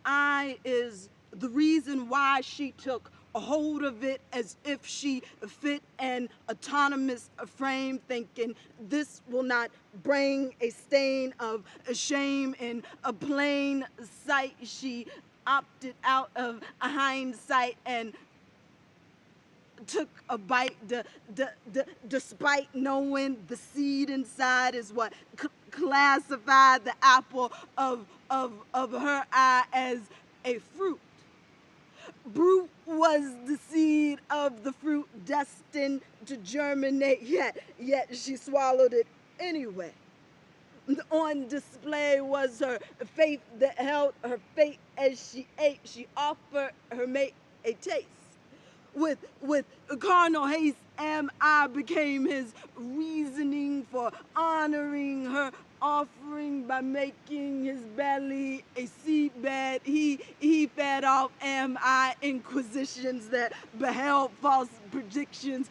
MI is the reason why she took a hold of it as if she fit an autonomous frame, thinking this will not bring a stain of shame in a plain sight. She opted out of hindsight and took a bite despite knowing the seed inside is what classified the apple of her eye as a fruit. Brute was the seed of the fruit destined to germinate, yet she swallowed it anyway. On display was her faith that held her fate as she ate. She offered her mate a taste. With carnal haste, MI became his reasoning for honoring her offering by making his belly a seedbed. He fed off MI inquisitions that beheld false predictions,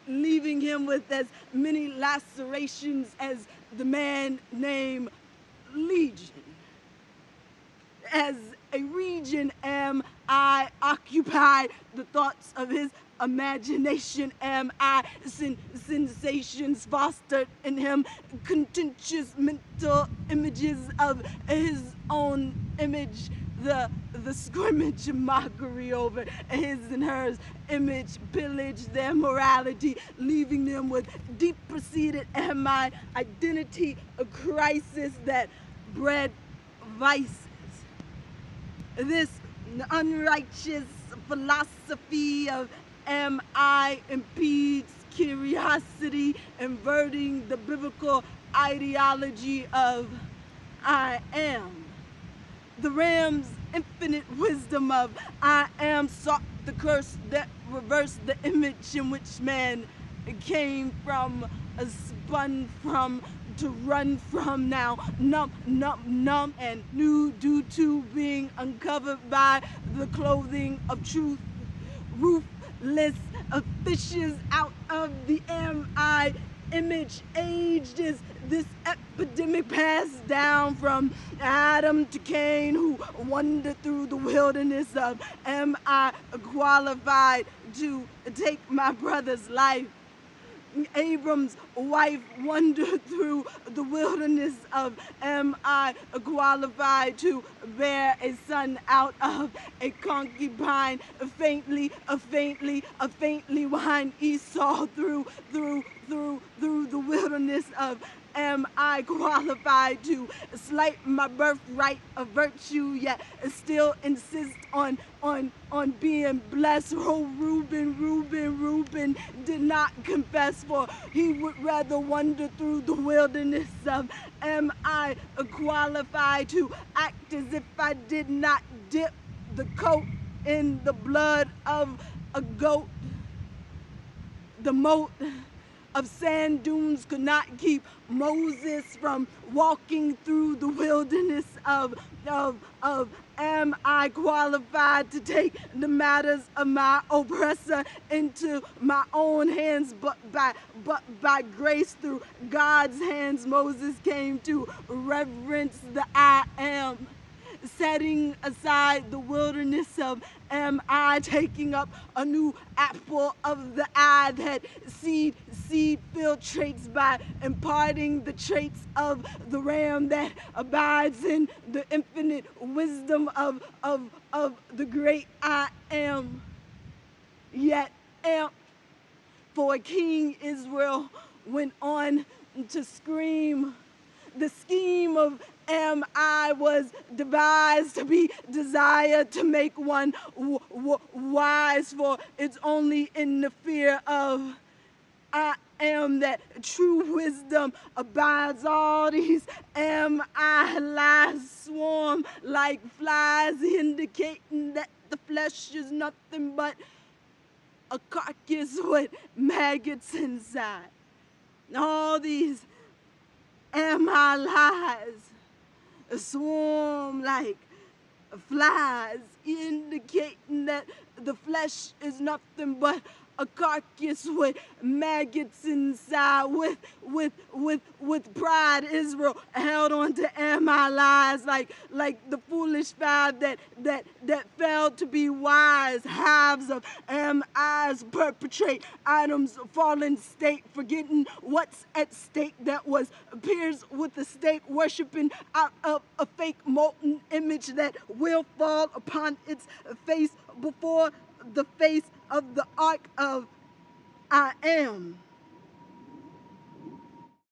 leaving him with as many lacerations as the man named Legion. As a region, MI occupied the thoughts of his imagination. MI sensations fostered in him contentious mental images of his own image. The scrimmage mockery over his and hers image pillaged their morality, leaving them with deep-seated MI identity, a crisis that bred vices. This unrighteous philosophy of MI impedes curiosity, inverting the biblical ideology of I am. The Ram's infinite wisdom of I am sought the curse that reversed the image in which man came from, spun from, to run from, now numb and new due to being uncovered by the clothing of truth. Ruthless fishes out of the MI image, aged is this epidemic passed down from Adam to Cain, who wandered through the wilderness of MI qualified to take my brother's life. Abram's wife wandered through the wilderness of MI qualified to bear a son out of a concubine, faintly whined Esau through the wilderness of MI qualified to slight my birthright of virtue, yet still insist on being blessed. Oh, Reuben did not confess, for he would rather wander through the wilderness of MI qualified to act as if I did not dip the coat in the blood of a goat. The moat of sand dunes could not keep Moses from walking through the wilderness of am I qualified to take the matters of my oppressor into my own hands, but by grace through God's hands Moses came to reverence the I am. Setting aside the wilderness of MI, taking up a new apple of the eye that seed filtrates by imparting the traits of the ram that abides in the infinite wisdom of the great I am. Yet for King Israel went on to scream. The scheme of MI was devised to be desired to make one wise, for it's only in the fear of I am that true wisdom abides. All these MI lies swarm like flies, indicating that the flesh is nothing but a carcass with maggots inside. All these MI lies swarm like flies, indicating that the flesh is nothing but a carcass with maggots inside. With pride, Israel held on to am-I lies like the foolish five that failed to be wise. Halves of am-I's perpetrate items of fallen state, forgetting what's at stake that was pierced with the stake, worshiping out of a fake molten image that will fall upon its face before the face of the ark of I am.